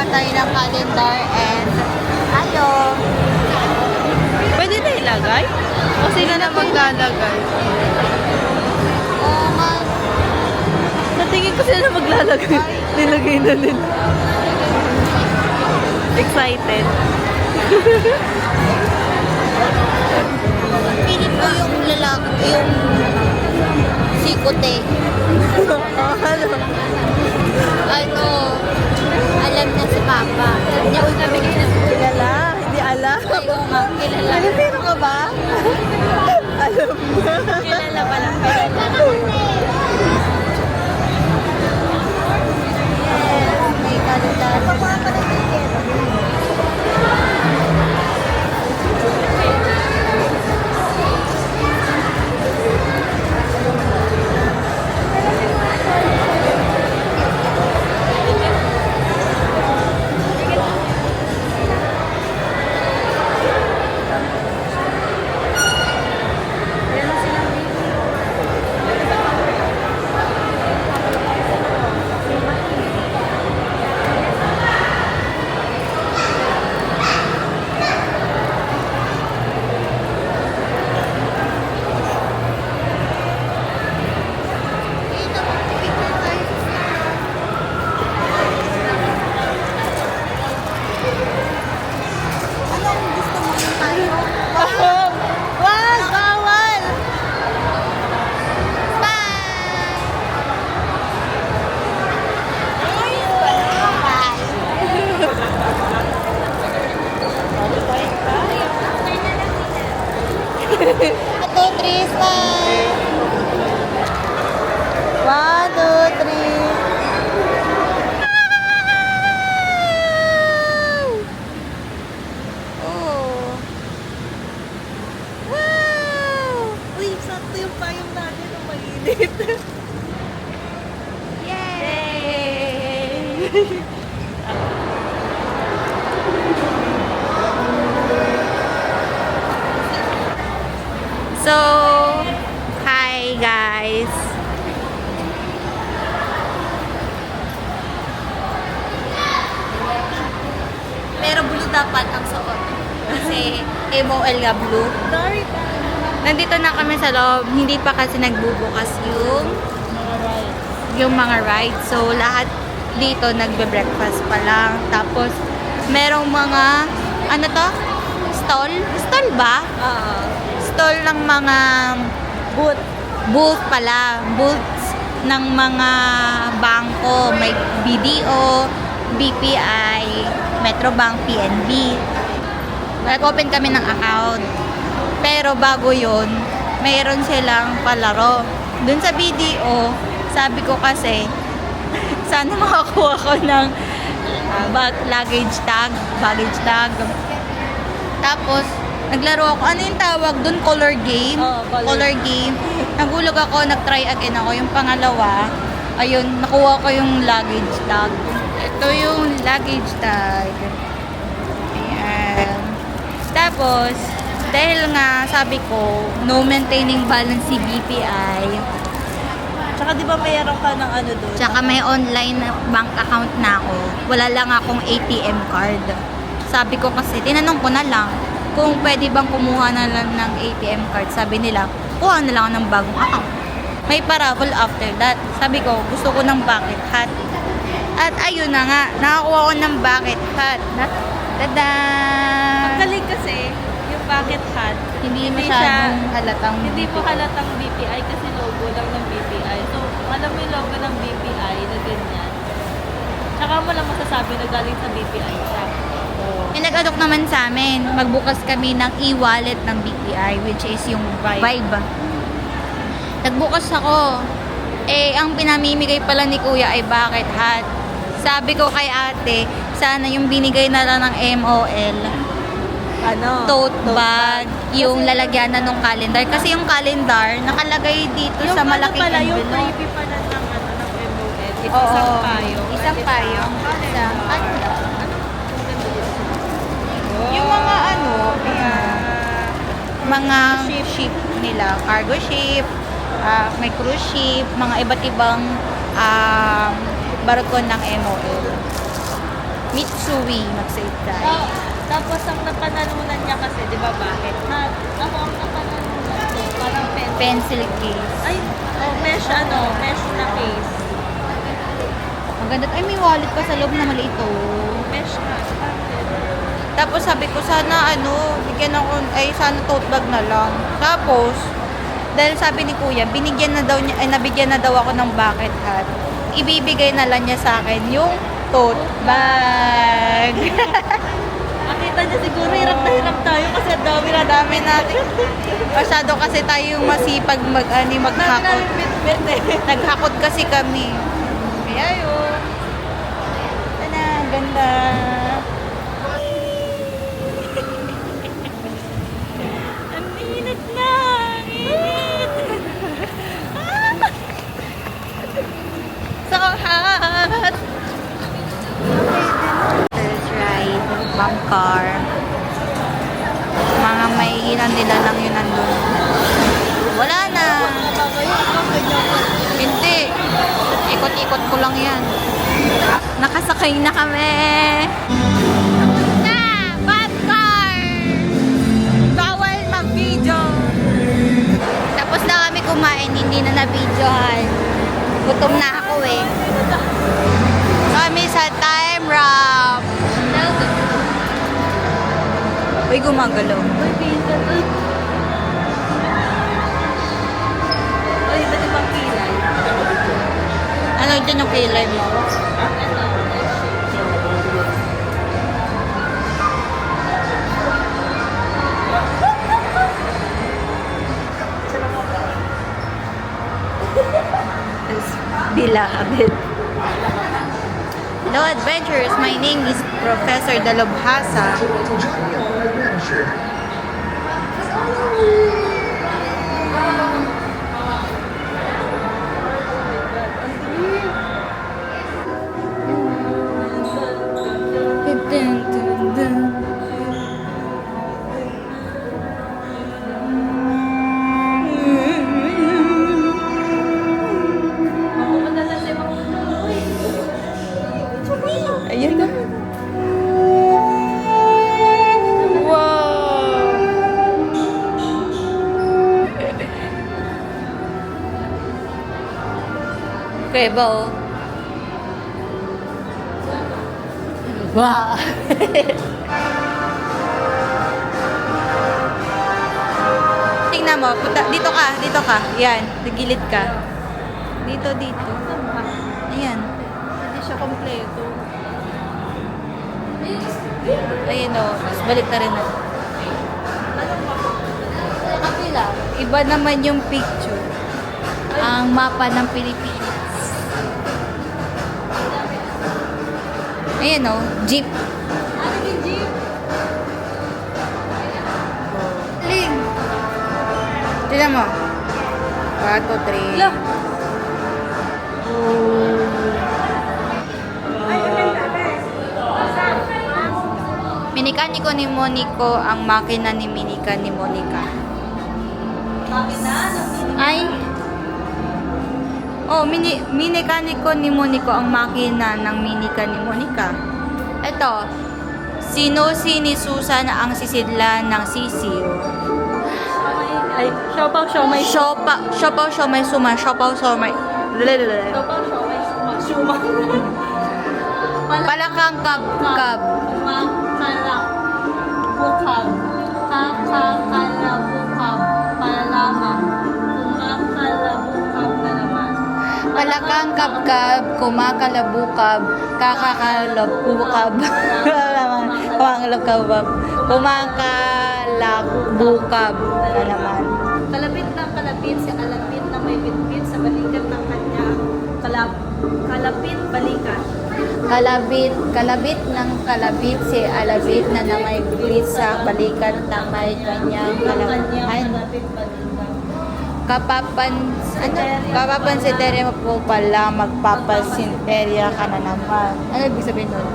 tayo ng calendar and tayo. Pwede na ilagay? O sila na maglalagay? Oo nga. Sa tingin ko sila na maglalagay. Nilagay na nila. Excited. Pilit ko yung lalaki, yung sikote. Ano, alam na si Papa. Niya uy kami kayo na Kilala? Hindi alam. Ay, oo nga, kilala. Filipino ka ba? Alam mo. Kilala pa lang. Yes, may calendar. Papahan pa ng ticket. Wag! Bawal! One, two, three, smile. 1, 2, 3. Oh. Wow! Uy, sakto yung payong natin ng mainit. Yay! So, hi guys. Pero blue dapat ang suot. Kasi MOL nga blue. Sorry pa. Nandito na kami sa loob. Hindi pa kasi nagbubukas yung mga rides. So, lahat dito nagbe-breakfast pa lang. Tapos, merong mga, ano to? Stall? Stall ba? Stall ng mga booth pala. Booths ng mga bangko. May BDO, BPI, Metrobank, PNB. Nag-open kami ng account. Pero bago yun, mayroon silang palaro. Dun sa BDO, sabi ko kasi, sana makakuha ko ng baggage tag. Tapos, naglaro ako. Ano yung tawag dun? Color game? Color game. Nagulog ako, nag-try again ako. Yung pangalawa, ayun, nakuha ko yung luggage tag. Ito yung luggage tag. Ayan. Tapos, dahil nga, sabi ko, no maintaining balance si BPI. Tsaka di ba mayroon ka ng ano doon? Tsaka may online bank account na ako. Wala lang akong ATM card. Sabi ko kasi, tinanong ko na lang kung pwede bang kumuha na lang ng ATM card. Sabi nila, kuha na lang ako ng bagong account. May paravel after that. Sabi ko, gusto ko ng bucket hat. At ayun na nga, nakakuha ko ng bucket hat. Tada! Ang galing kasi, yung bucket hat, Hindi Hindi masyadong halatang hindi po halatang BPI kasi logo lang ng BPI. So, alam mo yung logo ng BPI na ganyan. Tsaka mo lang masasabi na galing sa BPI siya. May nag-alok naman sa amin. Magbukas kami ng e-wallet ng BPI, which is yung Vibe. Nagbukas ako. Ang pinamimigay pala ni Kuya ay bucket hat. Sabi ko kay ate, sana yung binigay na lang ng MOL, Ano? tote bag, yung lalagyan na nung calendar. Kasi yung calendar, nakalagay dito Yung sa ano malaking pala, yung envelope. freebie pala ng MOL. It's Oo. isang payong. Isang payong. Isang ano? Oh. Yung mga ano, mga ship nila, cargo ship, may cruise ship, mga iba't ibang barko ng MOL. Mitsui mag-save tayo. Tapos ang napanalunan niya kasi, di ba bakit? Ako ang napanalunan ko, parang Pencil case. Ay, mesh na case. Ang ganda. Ay, may wallet pa sa loob na maliit oh. Mesh na. Tapos sabi ko sana bigyan ako, sana tote bag na lang. Tapos, dahil sabi ni kuya, nabigyan na daw ako ng bucket hat. Ibibigay na lang niya sa akin yung tote bag. Nakita niya siguro hirap na hirap tayo kasi ang dami natin. Masyado kasi tayo masipag maghakot. Naghakot kasi kami. Kaya yun. Tada, ang ganda. Ang init na! Init! So hot! Let's ride. Bump car. Mga may ilan nila lang yun nandun. Wala na. Hindi. Ikot-ikot ko lang yan. Nakasakay na kami. Na! Bump car! Bawal mag-video. Tapos na kami kumain, hindi na na-videohan. Gutom na ako eh. Kami sa time wrap. Uy, gumagalaw. Uy, pizza. Uy, iba't ibang kilay. Ano dyan yung kilay mo? Bilabid. Hello adventurers, my name is Professor Dalobhasa. Ayun na. Wow! Okay ba oh? Wow! Tingnan mo, dito ka. Yan, nagilid ka. Dito. Ayan. Hindi siya kompleto. Ayun o, tapos balik na rin na. Kapila, iba naman yung picture. Ang mapa ng Pilipinas. Ayun o, jeep. Ano yung jeep? Ling! Tignan mo. 1, 2, 3. Look! Minikaniko ni Monico ang makina ni Minika ni Monica. Ay! Oh, minikaniko ni Monico ang makina ng Minika ni Monica. Ito, sinusi ni Susan ang sisidlan ng sisiw. Ay, siopaw, siomay. Siopaw, siomay, suma. Siopaw, siomay. Siopaw, siomay, suma. Palakang kab-kab. Kumakalak. Bukab. Kakakalabukab. Palamang. Kumakalabukab na naman. Palakang kab-kab, kumakalabukab, kakakalabukab. Kumakalabukab. Kumakalabukab na naman. Kalapit ng kalapit si alapit na may bitbit sa balikat ng kanya. Kalapit balikat. Kalabit ng kalabit si alabit na may bit sa balikat na may kanyang Kalapit balikat. Kapapansinterya mo po pala, magpapasinterya ka na naman. Ano ibig sabihin nun?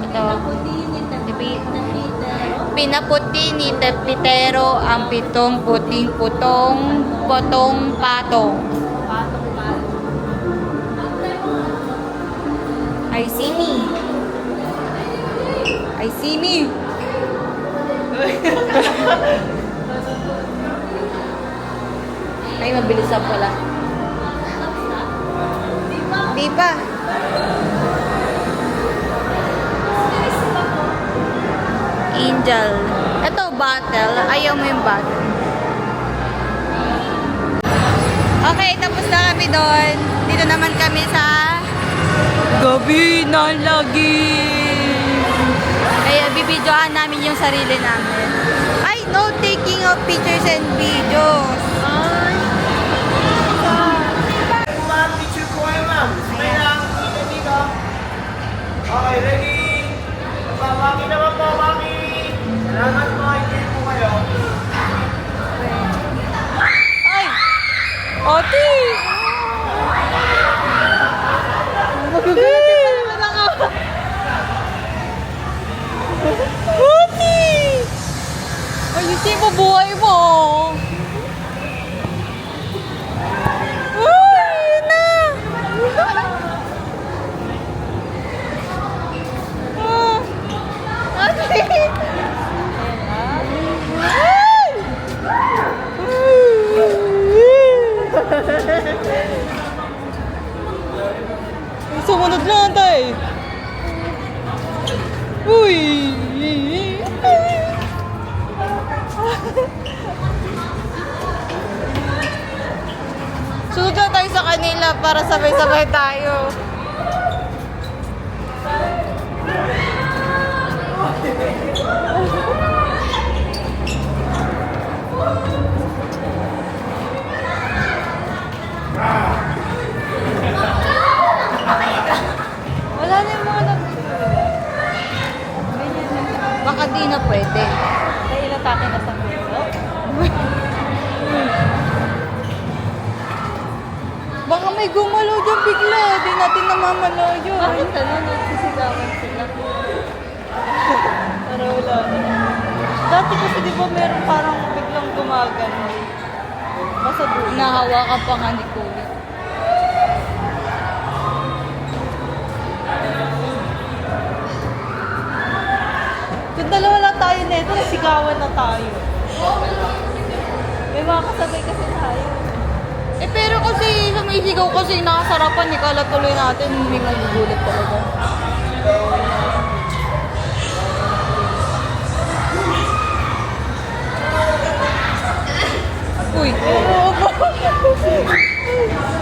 Ito. Pinaputi ni Tepitero ang pitong puting-putong potong-patong. Ay, sini. I see me. Ay, mabilis na pala. Di pa. Angel. Ito, bottle. Ayaw mo yung bottle. Okay, tapos na kami doon. Dito naman kami sa gabi na lagi. Kaya bibidyohan namin yung sarili namin. Ay, no taking of pictures and videos. Ma'am, picture ko kayo, ma'am. May lang, dito. Okay, ready? Maki naman po, Maki. Salamat po, enjoy po kayo. Ay! Oti! Magagati pa naman ako. Oti! Ayusin mo buhay mo. Uy! Na! Oti! Sumunod lang tayo. Uy! Sunod lang tayo sa kanila para sabay-sabay tayo. Wala na yung mga baka di na pwede. Dahil atake na sa mundo. Baka may gumalaw dyan bigla. Di natin namamalaw yun. Bakit nagsisigawan sila? Para wala na. Dati kasi di ba meron parang biglang gumagano. Basta doon. Nahawakan pa nga ni Kuya. Kung dalawa lang tayo nito, sigawan na tayo. May mga kasabay kasi tayo. Eh pero kasi sumisigaw kasi nakasarapan. Kala tuloy natin. May magugulat talaga. Uy!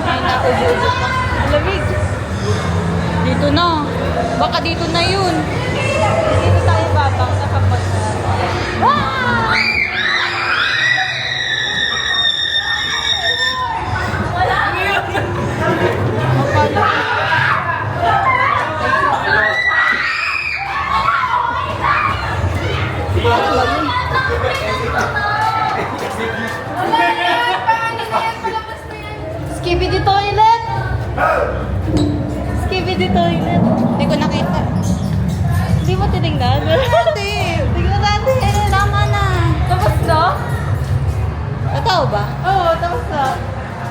Ay, naubo pa. Lamig. Dito na. Baka dito na yun. Dito tayo babang na kapag Skibidi toilet! Skibidi toilet! Hindi ko nakita. Hindi mo tinignan? Hindi. Tignan natin! Tama na. Tapos na? Totoo ba? Oo, tapos na.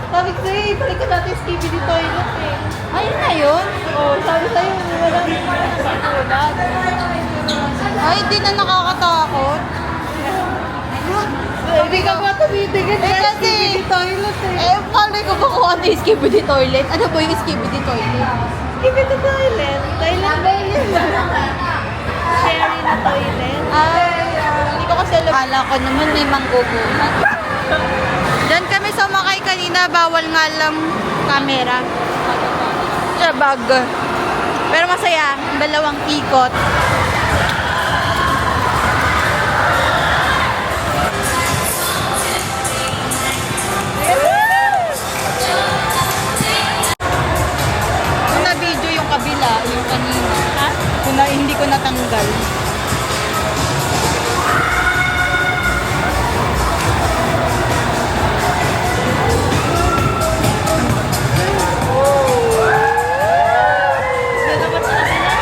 Sabi ko sa'yo, ibalik ka natin yung skibidi toilet eh. Ayun na yun. Oo, sabi sa'yo, wala nang natulad. Ay, di na nakakatakot. Hindi ka ba tumitigil Eh, kasi- skibidi toilet eh. Eh, palay ko ba kung ano yung skibidi toilet? Ano ba yung skibidi toilet? Skibidi toilet? Toilet ba yun? Sharing na toilet? Ay, hindi ko kasi alam. Kala ko naman may manggugulat. Diyan kami sumakay kanina, bawal nga lang camera. Bag. Pero masaya, dalawang ikot. Kung na-video yung kabila, yung kanina. Ha? Kung hindi ko natanggal. Ganda ba sa kanila?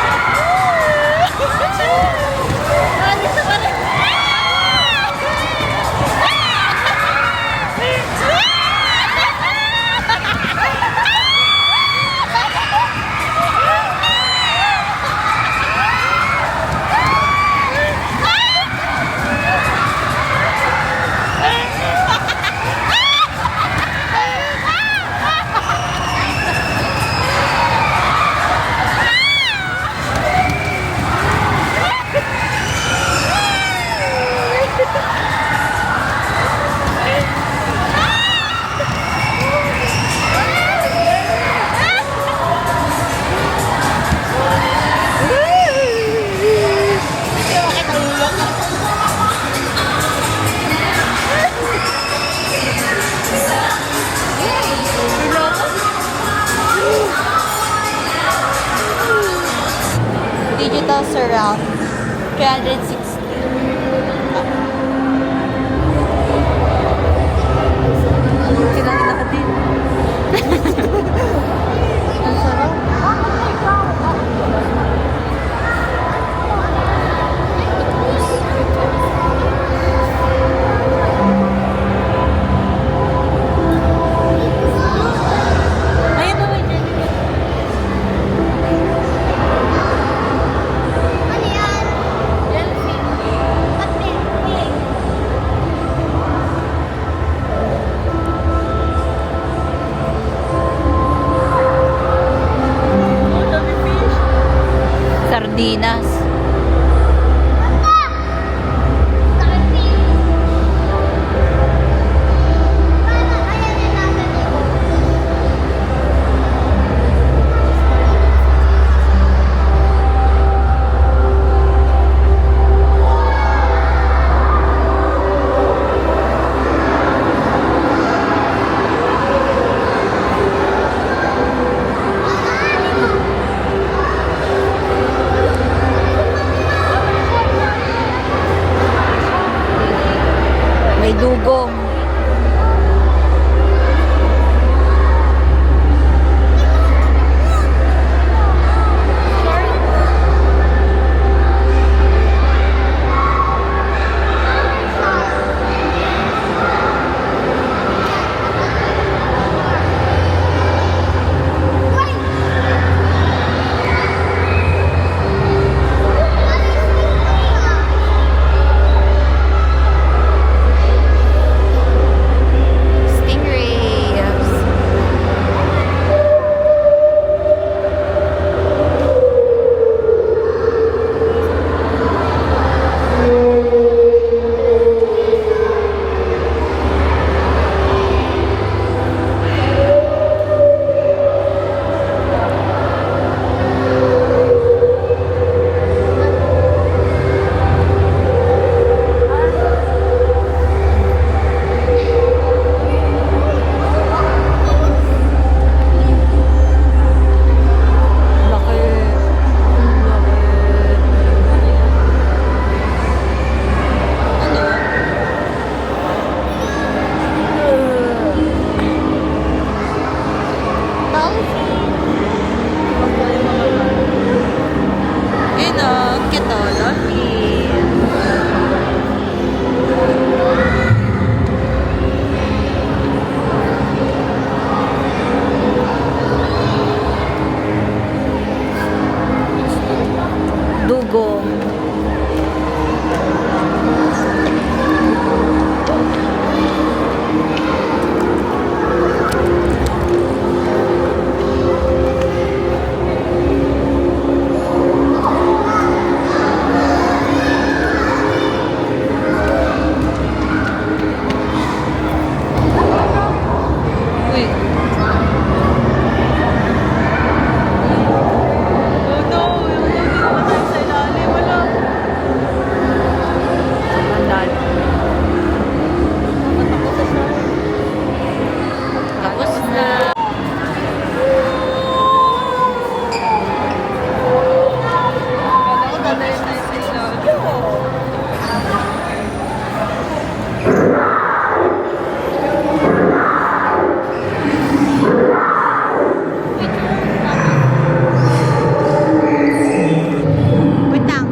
total surround 360. Kailangan na din. Ang sarap. Ayun na, wait. Sardinas. May dugong. Stingrays. Laki. Yun o, kito, Loki. Dugong. Uy. Oh no, yung namatay sa ilalim. Wala. Sandal. Matakot sa siya. Tapos na. Kala ko tatay na sa ilalim. Wait lang.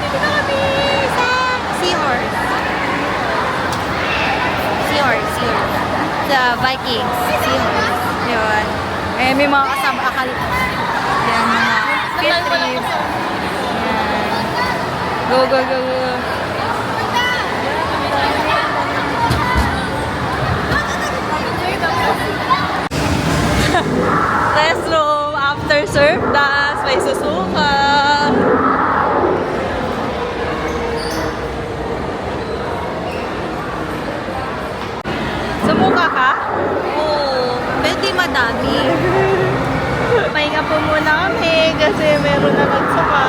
Dito na kami sa Seahorse. Seahorse. Sa Vikings. Seahorse. Yun. Eh, may mga kasama akal. Yan, mga field trips. Yan. Go, go, go, go. Restroom, after serve das, may susuka. Sumuka ka? Oo. Pwede madami. po muna kami kasi meron na nagsuka.